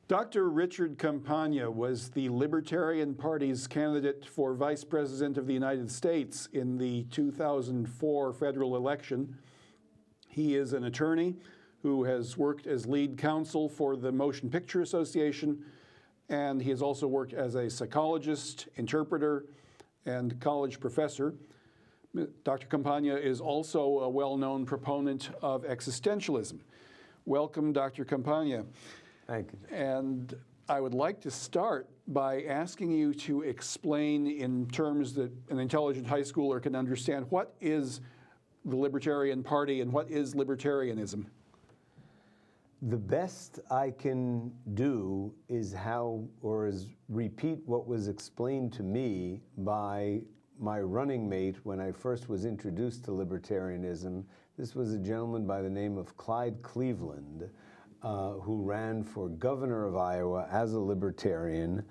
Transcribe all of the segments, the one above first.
Dr. Richard Campagna was the Libertarian Party's candidate for Vice President of the United States in the 2004 federal election. He is an attorney who has worked as lead counsel for the Motion Picture Association, and he has also worked as a psychologist, interpreter, and college professor. Dr. Campagna is also a well-known proponent of existentialism. Welcome, Dr. Campagna. Thank you. And I would like to start by asking you to explain in terms that an intelligent high schooler can understand, what is the Libertarian Party and what is libertarianism? The best I can do is repeat what was explained to me by my running mate when I first was introduced to libertarianism. This was a gentleman by the name of Clyde Cleveland, who ran for governor of Iowa as a libertarian.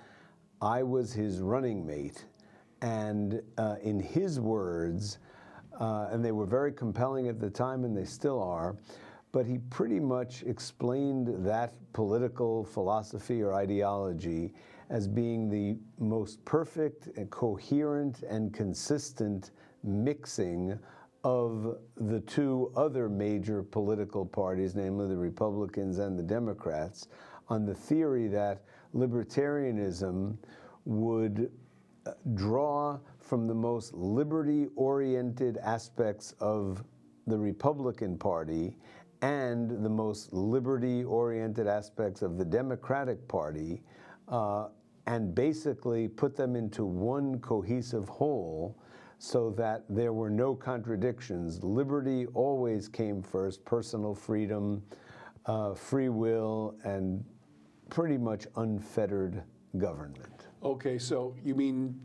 I was his running mate, and in his words, and they were very compelling at the time, and they still are, but he pretty much explained that political philosophy or ideology as being the most perfect and coherent and consistent mixing of the two other major political parties, namely the Republicans and the Democrats, on the theory that libertarianism would draw from the most liberty-oriented aspects of the Republican Party and the most liberty-oriented aspects of the Democratic Party, and basically put them into one cohesive whole, so that there were no contradictions. Liberty always came first, personal freedom, free will, and pretty much unfettered government. Okay, so you mean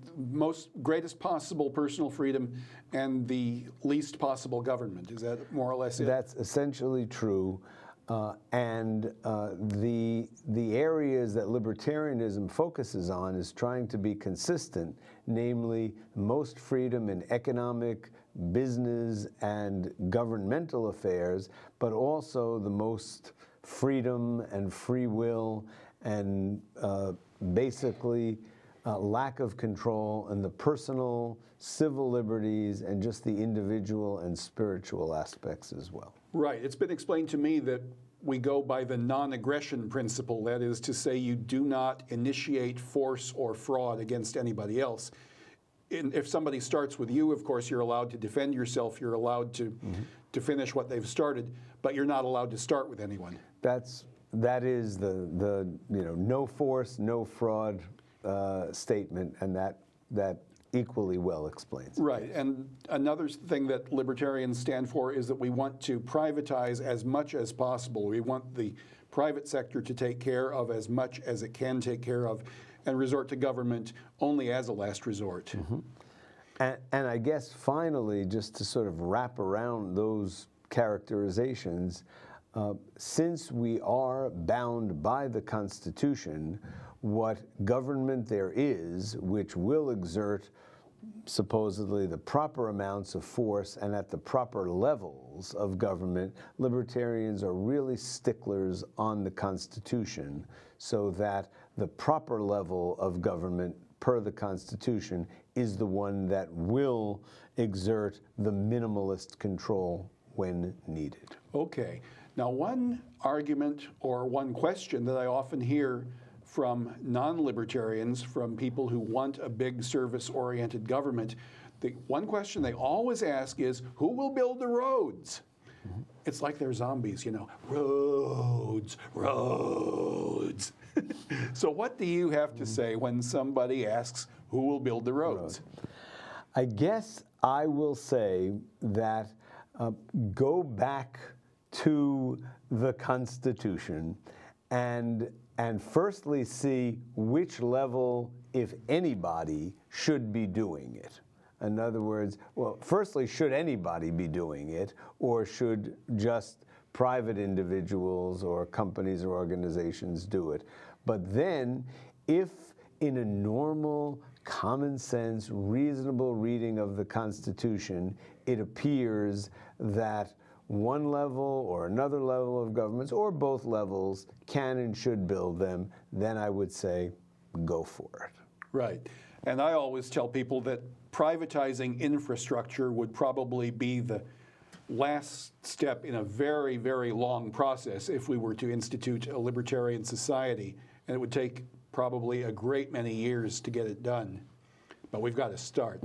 greatest possible personal freedom and the least possible government. Is that more or less it? That's essentially true. And the areas that libertarianism focuses on is trying to be consistent, namely most freedom in economic, business, and governmental affairs, but also the most freedom and free will and basically lack of control and the personal, civil liberties and just the individual and spiritual aspects as well. Right. It's been explained to me that we go by the non-aggression principle. That is to say, you do not initiate force or fraud against anybody else. If somebody starts with you, of course, you're allowed to defend yourself. You're allowed to finish what they've started, but you're not allowed to start with anyone. That is the no force, no fraud statement, and that equally well explains. Right, and another thing that libertarians stand for is that we want to privatize as much as possible. We want the private sector to take care of as much as it can take care of and resort to government only as a last resort. And I guess finally, just to sort of wrap around those characterizations, since we are bound by the Constitution, what government there is, which will exert supposedly the proper amounts of force and at the proper levels of government, libertarians are really sticklers on the Constitution, so that the proper level of government per the Constitution is the one that will exert the minimalist control when needed. Okay. Now, one argument or one question that I often hear from non-libertarians, from people who want a big service-oriented government, the one question they always ask is, who will build the roads? It's like they're zombies, roads, roads. So what do you have to say when somebody asks, who will build the roads? I guess I will say that go back to the Constitution and firstly see which level, if anybody, should be doing it. In other words, well, firstly, should anybody be doing it, or should just private individuals or companies or organizations do it? But then, if in a normal, common sense, reasonable reading of the Constitution, it appears that one level or another level of governments, or both levels, can and should build them, then I would say go for it. Right. And I always tell people that privatizing infrastructure would probably be the last step in a very, very long process if we were to institute a libertarian society. And it would take probably a great many years to get it done. But we've got to start.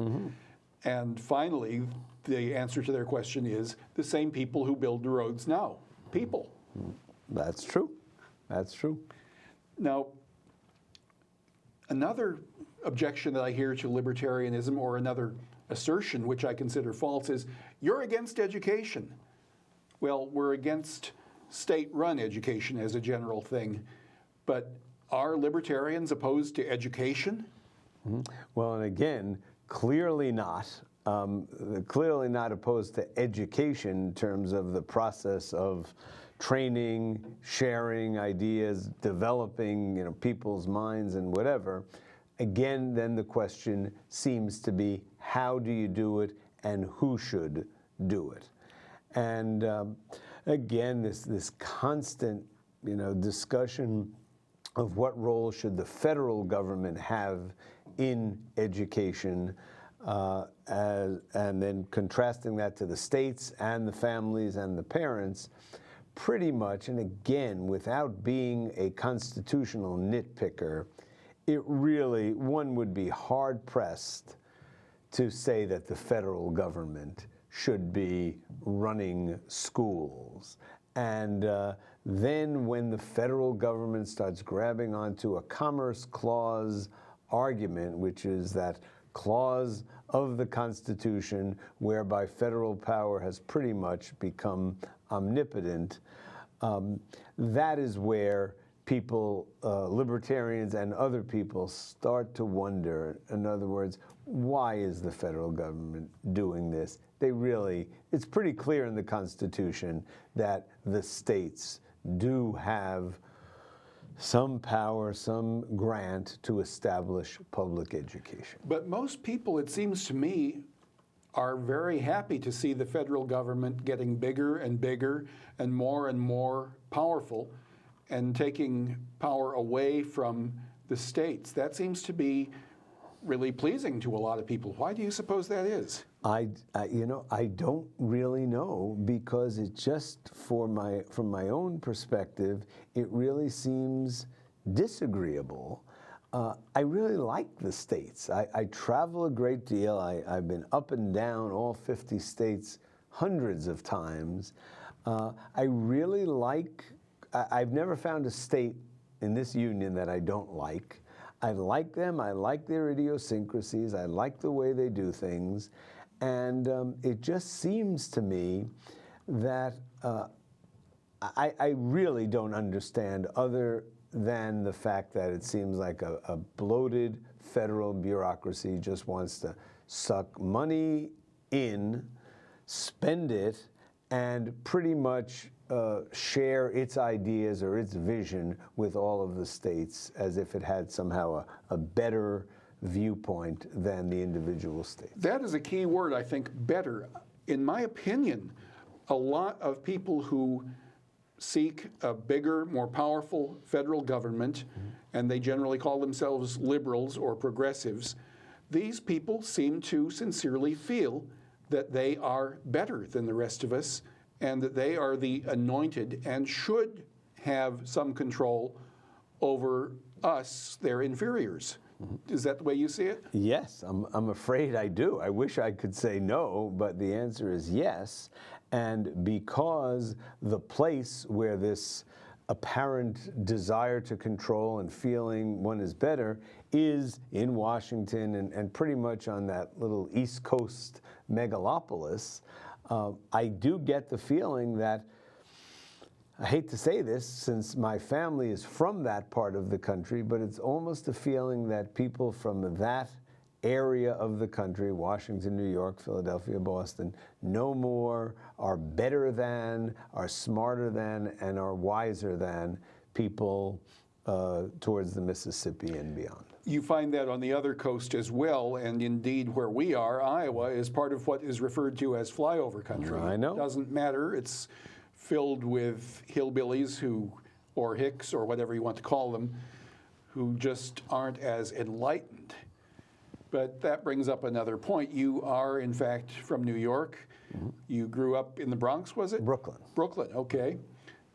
And finally, the answer to their question is the same people who build the roads now. People. That's true. That's true. Now, another objection that I hear to libertarianism, or another assertion which I consider false, is you're against education. Well, we're against state-run education as a general thing, but are libertarians opposed to education? Well, and again, clearly not. Clearly not opposed to education in terms of the process of training, sharing ideas, developing, people's minds and whatever. Again, then the question seems to be, how do you do it and who should do it? And again, this constant, discussion of what role should the federal government have in education, and then contrasting that to the states and the families and the parents, pretty much, and again, without being a constitutional nitpicker, it really, one would be hard-pressed to say that the federal government should be running schools. And then when the federal government starts grabbing onto a Commerce Clause argument, which is that clause of the Constitution whereby federal power has pretty much become omnipotent, that is where people, libertarians and other people, start to wonder, in other words, why is the federal government doing this? It's pretty clear in the Constitution that the states do have some power, some grant to establish public education. But most people, it seems to me, are very happy to see the federal government getting bigger and bigger and more powerful and taking power away from the states. That seems to be really pleasing to a lot of people. Why do you suppose that is? I don't really know, because it just, from my own perspective, it really seems disagreeable. I really like the states. I travel a great deal. I've been up and down all 50 states hundreds of times. I really like, I've never found a state in this union that I don't like. I like them, I like their idiosyncrasies, I like the way they do things, and it just seems to me that I really don't understand, other than the fact that it seems like a bloated federal bureaucracy just wants to suck money in, spend it, and pretty much share its ideas or its vision with all of the states as if it had somehow a better viewpoint than the individual states. That is a key word, I think, better. In my opinion, a lot of people who seek a bigger, more powerful federal government, and they generally call themselves liberals or progressives, these people seem to sincerely feel that they are better than the rest of us, and that they are the anointed and should have some control over us, their inferiors. Is that the way you see it? Yes, I'm afraid I do. I wish I could say no, but the answer is yes. And because the place where this apparent desire to control and feeling one is better is in Washington and pretty much on that little East Coast megalopolis, I do get the feeling that, I hate to say this since my family is from that part of the country, but it's almost a feeling that people from that area of the country, Washington, New York, Philadelphia, Boston, know more, are better than, are smarter than, and are wiser than people towards the Mississippi and beyond. you find that on the other coast as well, and indeed where we are, Iowa, is part of what is referred to as flyover country. I know. It doesn't matter. It's filled with hillbillies or hicks, or whatever you want to call them, who just aren't as enlightened. But that brings up another point. You are, in fact, from New York. Mm-hmm. You grew up in the Bronx, was it? Brooklyn. Brooklyn, okay.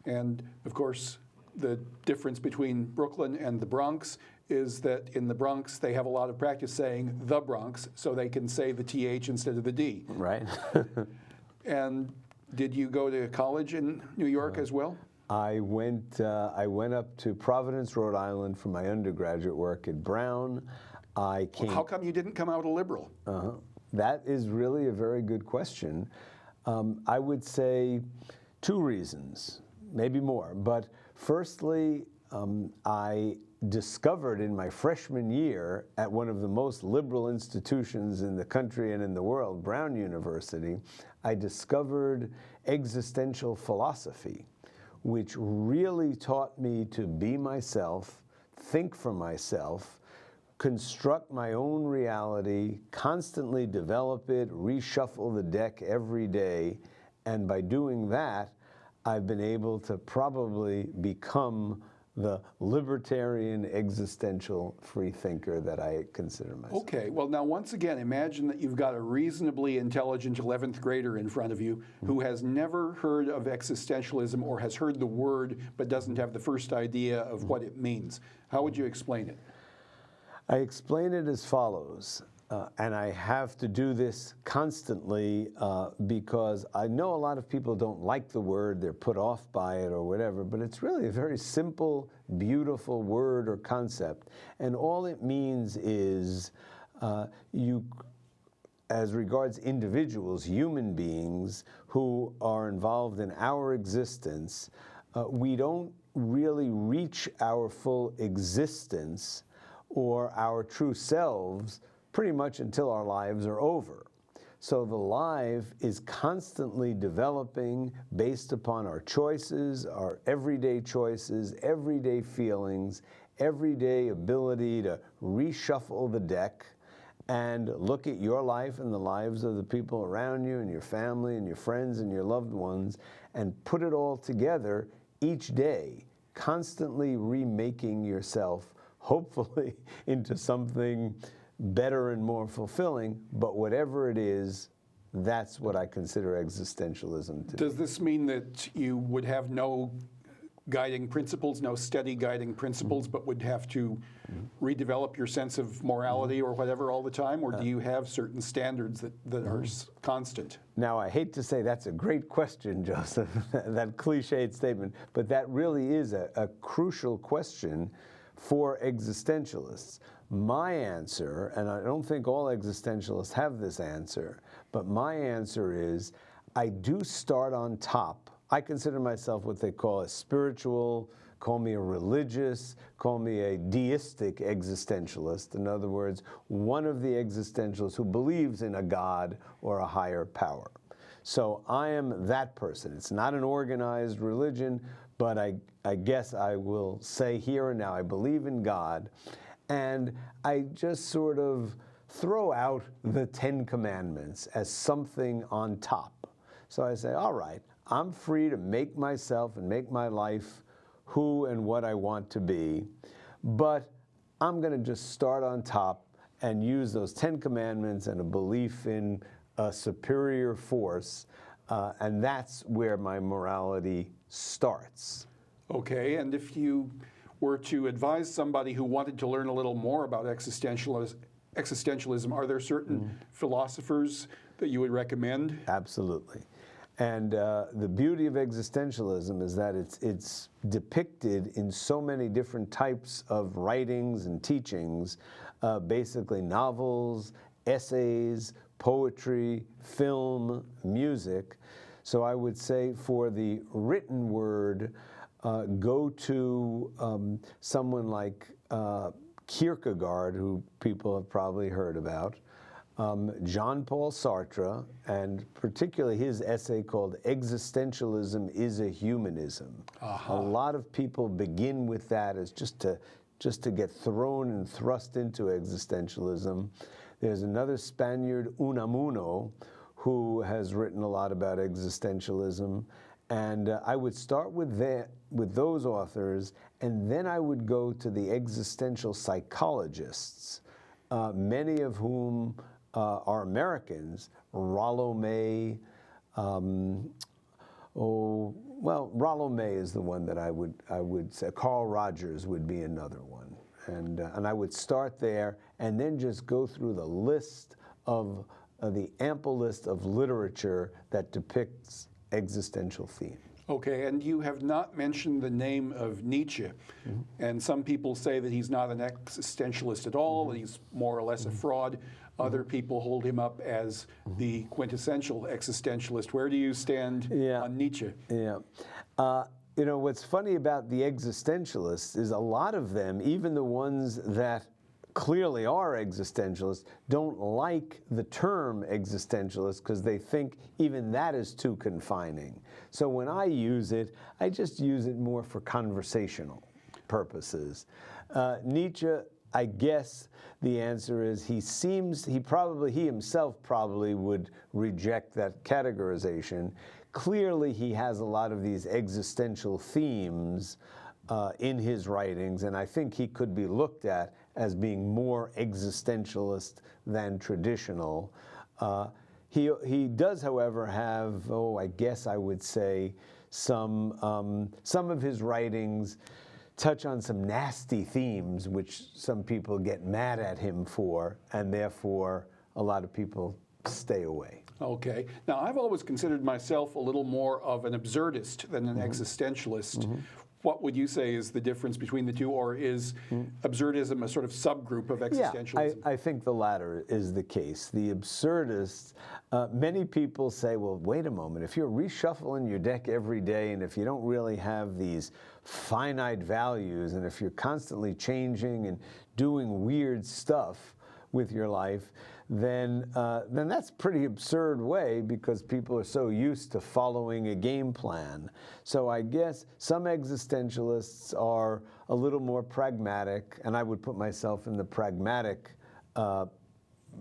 And, of course, the difference between Brooklyn and the Bronx is that in the Bronx, they have a lot of practice saying the Bronx, so they can say the TH instead of the D. Right. And did you go to college in New York as well? I went up to Providence, Rhode Island for my undergraduate work at Brown. I came. Well, how come you didn't come out a liberal? That is really a very good question. I would say two reasons, maybe more. But firstly, I discovered in my freshman year at one of the most liberal institutions in the country and in the world, Brown University, I discovered existential philosophy, which really taught me to be myself, think for myself, construct my own reality, constantly develop it, reshuffle the deck every day. And by doing that, I've been able to probably become the libertarian existential free thinker that I consider myself. Okay, well now once again, imagine that you've got a reasonably intelligent 11th grader in front of you who has never heard of existentialism or has heard the word but doesn't have the first idea of what it means. How would you explain it? I explain it as follows, and I have to do this constantly because I know a lot of people don't like the word, they're put off by it or whatever, but it's really a very simple, beautiful word or concept. And all it means is as regards individuals, human beings who are involved in our existence, we don't really reach our full existence or our true selves pretty much until our lives are over. So the life is constantly developing based upon our choices, our everyday choices, everyday feelings, everyday ability to reshuffle the deck and look at your life and the lives of the people around you and your family and your friends and your loved ones and put it all together each day, constantly remaking yourself hopefully into something better and more fulfilling, but whatever it is, that's what I consider existentialism to be. Does this mean that you would have no guiding principles, no steady guiding principles, but would have to redevelop your sense of morality or whatever all the time, or do you have certain standards that are constant? Now, I hate to say that's a great question, Joseph, that cliched statement, but that really is a crucial question for existentialists. My answer, and I don't think all existentialists have this answer, but my answer is I do start on top. I consider myself what they call a spiritual, call me a religious, call me a deistic existentialist. In other words, one of the existentialists who believes in a God or a higher power. So I am that person. It's not an organized religion, but I guess I will say here and now, I believe in God, and I just sort of throw out the 10 Commandments as something on top. So I say, all right, I'm free to make myself and make my life who and what I want to be, but I'm going to just start on top and use those 10 Commandments and a belief in a superior force, and that's where my morality starts. Okay, and if you were to advise somebody who wanted to learn a little more about existentialism, are there certain philosophers that you would recommend? Absolutely. And the beauty of existentialism is that it's depicted in so many different types of writings and teachings, basically novels, essays, poetry, film, music. So I would say for the written word, go to someone like Kierkegaard, who people have probably heard about, Jean-Paul Sartre, and particularly his essay called Existentialism is a Humanism. A lot of people begin with that as just to just to get thrown and thrust into existentialism. There's another Spaniard, Unamuno, who has written a lot about existentialism. And I would start with those authors, and then I would go to the existential psychologists, many of whom are Americans. Rollo May, Rollo May is the one that I would say. Carl Rogers would be another one. And I would start there and then just go through the list of the ample list of literature that depicts existential themes. Okay, and you have not mentioned the name of Nietzsche. And some people say that he's not an existentialist at all, that he's more or less a fraud. Other people hold him up as the quintessential existentialist. Where do you stand on Nietzsche? Yeah. You know, what's funny about the existentialists is a lot of them, even the ones that clearly are existentialists, don't like the term existentialist because they think even that is too confining. So when I use it, I just use it more for conversational purposes. Nietzsche, I guess the answer is he himself probably would reject that categorization. Clearly he has a lot of these existential themes in his writings, and I think he could be looked at as being more existentialist than traditional. He does, however, have, I guess I would say, some of his writings touch on some nasty themes, which some people get mad at him for, and therefore a lot of people stay away. Okay. Now, I've always considered myself a little more of an absurdist than an existentialist. What would you say is the difference between the two, or is absurdism a sort of subgroup of existentialism? Yeah, I think the latter is the case. The absurdists, many people say, well, wait a moment, if you're reshuffling your deck every day, and if you don't really have these finite values, and if you're constantly changing and doing weird stuff with your life, then that's a pretty absurd way, because people are so used to following a game plan. So I guess some existentialists are a little more pragmatic, and I would put myself in the pragmatic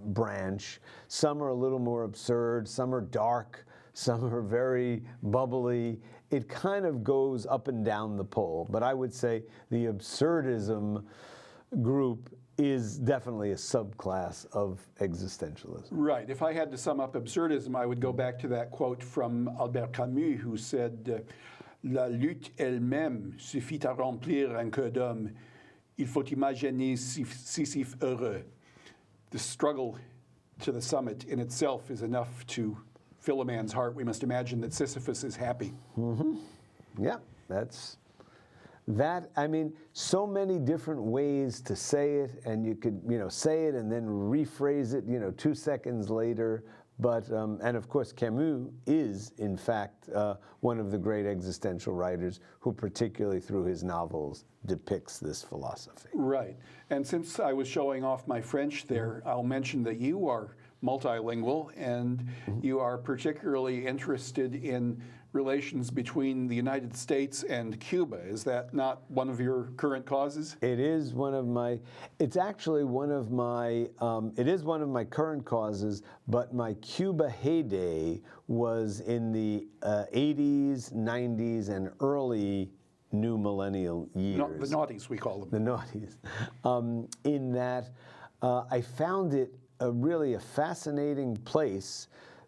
branch. Some are a little more absurd, some are dark, some are very bubbly. It kind of goes up and down the pole, but I would say the absurdism group is definitely a subclass of existentialism. Right. If I had to sum up absurdism, I would go back to that quote from Albert Camus, who said, "La lutte elle-même suffit à remplir un cœur d'homme. Il faut imaginer Sisyphe heureux." The struggle to the summit in itself is enough to fill a man's heart. We must imagine that Sisyphus is happy. Yeah, I mean, so many different ways to say it, and you could, say it and then rephrase it, 2 seconds later. But, and of course, Camus is, in fact, one of the great existential writers who, particularly through his novels, depicts this philosophy. Right. And since I was showing off my French there, I'll mention that you are multilingual, and you are particularly interested in relations between the United States and Cuba. Is that not one of your current causes? It is one of my, it's actually one of my, it is one of my current causes, but my Cuba heyday was in the 80s, 90s, and early new millennial years. The noughties, we call them. The noughties. In that I found it really a fascinating place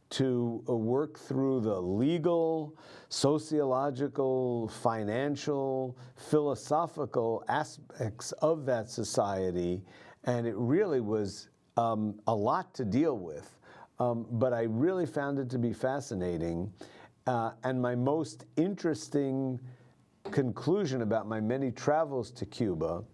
to work through the legal, sociological, financial, philosophical aspects of that society, and it really was a lot to deal with. But I really found it to be fascinating, and my most interesting conclusion about my many travels to Cuba,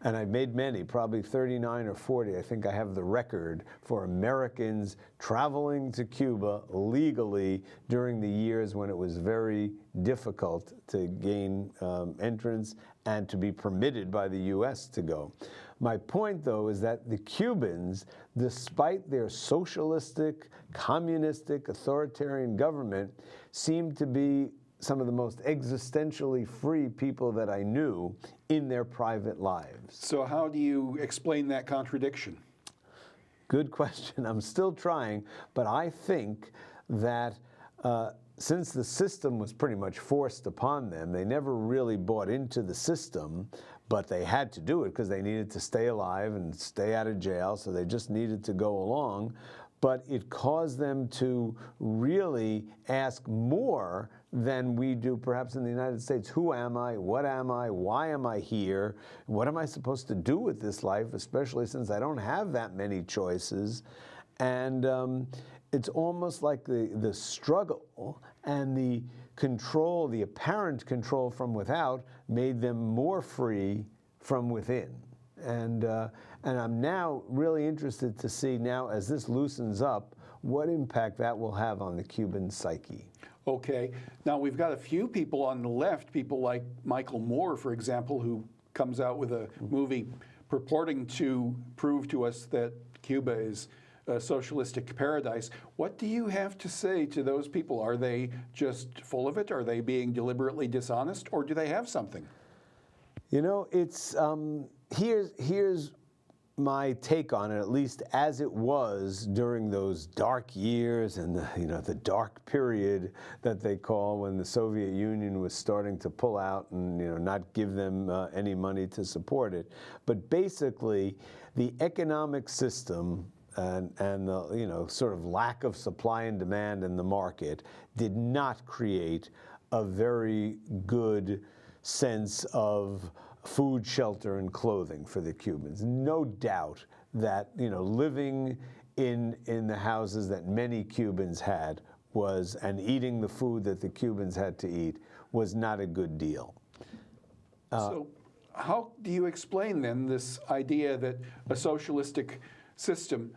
and I've made many, probably 39 or 40. I think I have the record for Americans traveling to Cuba legally during the years when it was very difficult to gain entrance and to be permitted by the US to go. My point, though, is that the Cubans, despite their socialistic, communistic, authoritarian government, seemed to be some of the most existentially free people that I knew in their private lives. So how do you explain that contradiction? Good question. I'm still trying, but I think that since the system was pretty much forced upon them, they never really bought into the system, but they had to do it because they needed to stay alive and stay out of jail, so they just needed to go along. But it caused them to really ask more than we do perhaps in the United States. Who am I? What am I? Why am I here? What am I supposed to do with this life, especially since I don't have that many choices? And it's almost like the struggle and the control, the apparent control from without, made them more free from within. And I'm now really interested to see now, as this loosens up, what impact that will have on the Cuban psyche. Okay. Now, we've got a few people on the left, people like Michael Moore, for example, who comes out with a movie purporting to prove to us that Cuba is a socialistic paradise. What do you have to say to those people? Are they just full of it? Are they being deliberately dishonest? Or do they have something? You know, it's here's my take on it, at least as it was during those dark years and the dark period that they call when the Soviet Union was starting to pull out and not give them any money to support it. But basically, the economic system and the sort of lack of supply and demand in the market did not create a very good sense of food, shelter, and clothing for the Cubans. No doubt that living in the houses that many Cubans had and eating the food that the Cubans had to eat was not a good deal. So how do you explain then this idea that a socialistic system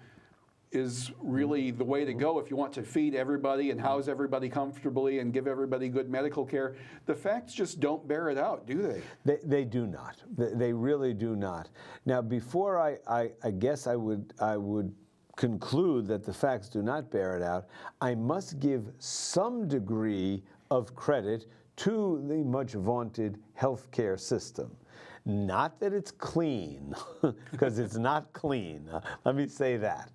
is really the way to go if you want to feed everybody and house everybody comfortably and give everybody good medical care? The facts just don't bear it out, do they? They do not. They really do not. Now, before I guess I would conclude that the facts do not bear it out, I must give some degree of credit to the much vaunted healthcare system. Not that it's clean, because it's not clean. Let me say that.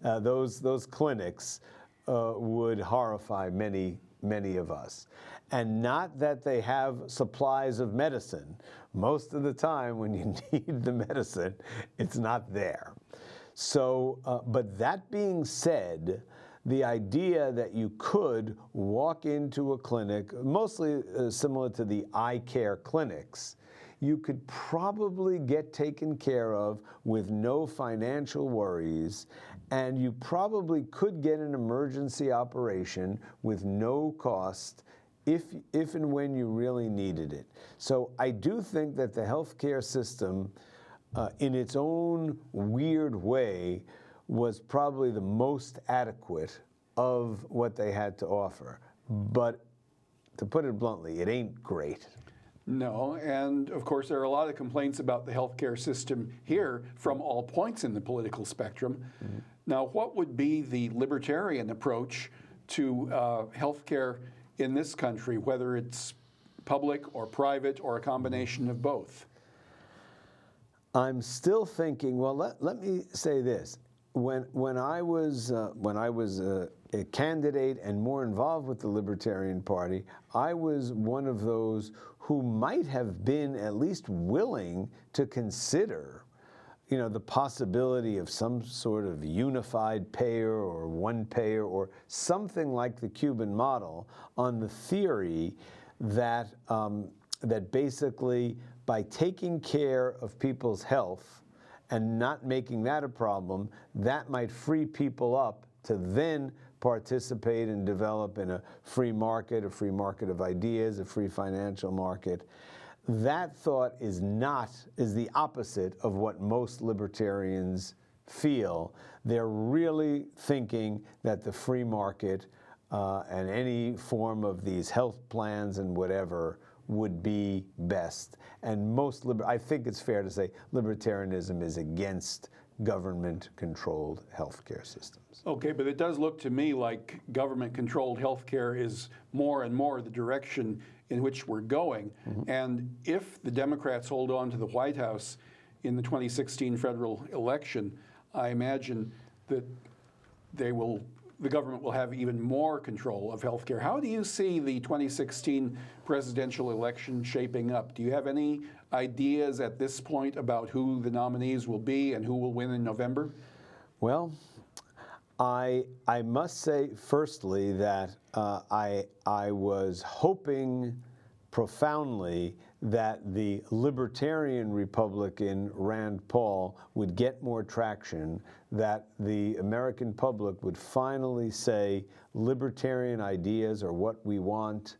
Those clinics would horrify many of us. And not that they have supplies of medicine. Most of the time when you need the medicine, it's not there. So, but that being said, the idea that you could walk into a clinic, mostly similar to the eye care clinics, you could probably get taken care of with no financial worries, and you probably could get an emergency operation with no cost if and when you really needed it. So I do think that the healthcare system, in its own weird way, was probably the most adequate of what they had to offer. But to put it bluntly, it ain't great. No, and of course there are a lot of complaints about the healthcare system here from all points in the political spectrum. Mm-hmm. Now, what would be the libertarian approach to healthcare in this country, whether it's public or private or a combination of both? I'm still thinking. Well, let me say this: when I was a candidate and more involved with the Libertarian Party, I was one of those who might have been at least willing to consider, the possibility of some sort of unified payer or one payer or something like the Cuban model, on the theory that that basically by taking care of people's health and not making that a problem, that might free people up to then participate and develop in a free market of ideas, a free financial market. That thought is the opposite of what most libertarians feel. They're really thinking that the free market and any form of these health plans and whatever would be best. And I think it's fair to say libertarianism is against government-controlled healthcare systems. Okay, but it does look to me like government-controlled healthcare is more and more the direction in which we're going. And if the Democrats hold on to the White House in the 2016 federal election, I imagine that the government will have even more control of healthcare. How do you see the 2016 presidential election shaping up? Do you have any ideas at this point about who the nominees will be and who will win in November? Well, I must say, firstly, that I was hoping profoundly that the libertarian Republican Rand Paul would get more traction, that the American public would finally say libertarian ideas are what we want,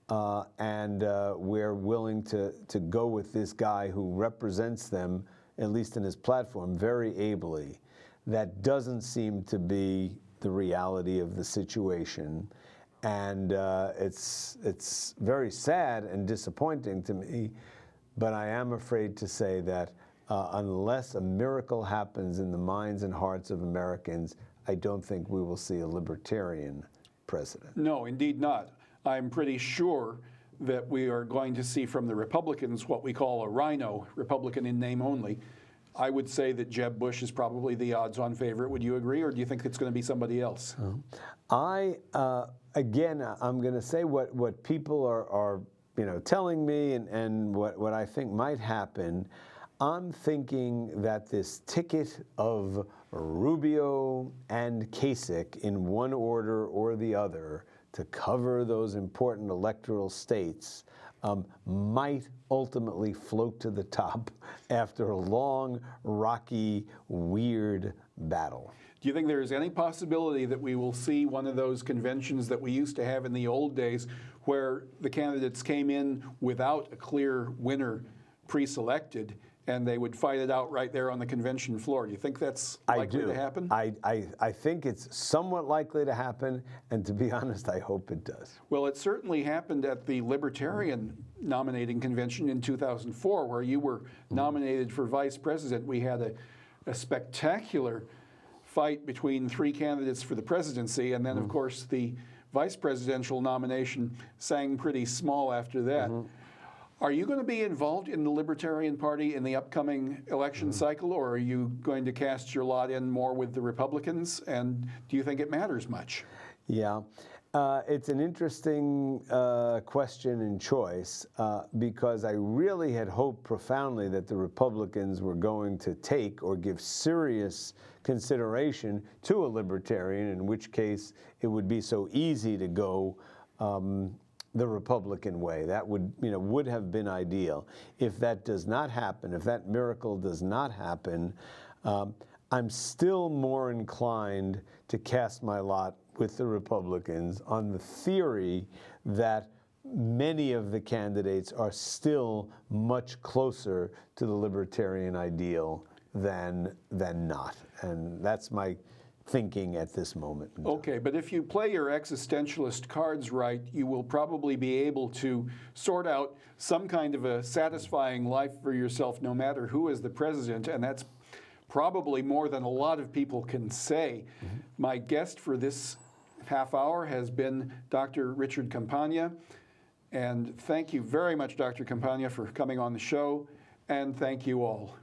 and we're willing to go with this guy who represents them, at least in his platform, very ably. That doesn't seem to be the reality of the situation. And it's very sad and disappointing to me, but I am afraid to say that unless a miracle happens in the minds and hearts of Americans, I don't think we will see a libertarian president. No, indeed not. I'm pretty sure that we are going to see from the Republicans what we call a rhino, Republican in name only. I would say that Jeb Bush is probably the odds-on favorite. Would you agree, or do you think it's going to be somebody else? Again, I'm going to say what people are telling me and what I think might happen. I'm thinking that this ticket of Rubio and Kasich in one order or the other to cover those important electoral states might ultimately float to the top after a long, rocky, weird battle. Do you think there is any possibility that we will see one of those conventions that we used to have in the old days where the candidates came in without a clear winner pre-selected and they would fight it out right there on the convention floor? Do you think that's likely to happen? I think it's somewhat likely to happen, and to be honest, I hope it does. Well, it certainly happened at the Libertarian nominating convention in 2004, where you were nominated for vice president. We had a spectacular fight between three candidates for the presidency, and then, of course, the vice presidential nomination sang pretty small after that. Are you going to be involved in the Libertarian Party in the upcoming election cycle, or are you going to cast your lot in more with the Republicans? And do you think it matters much? Yeah. It's an interesting question and choice because I really had hoped profoundly that the Republicans were going to take or give serious consideration to a libertarian, in which case it would be so easy to go the Republican way. That would have been ideal. If that does not happen, if that miracle does not happen, I'm still more inclined to cast my lot with the Republicans on the theory that many of the candidates are still much closer to the libertarian ideal than not. And that's my thinking at this moment. Okay, but if you play your existentialist cards right, you will probably be able to sort out some kind of a satisfying life for yourself no matter who is the president, and that's probably more than a lot of people can say. My guest for this half hour has been Dr. Richard Campagna, and thank you very much, Dr. Campagna, for coming on the show, and thank you all.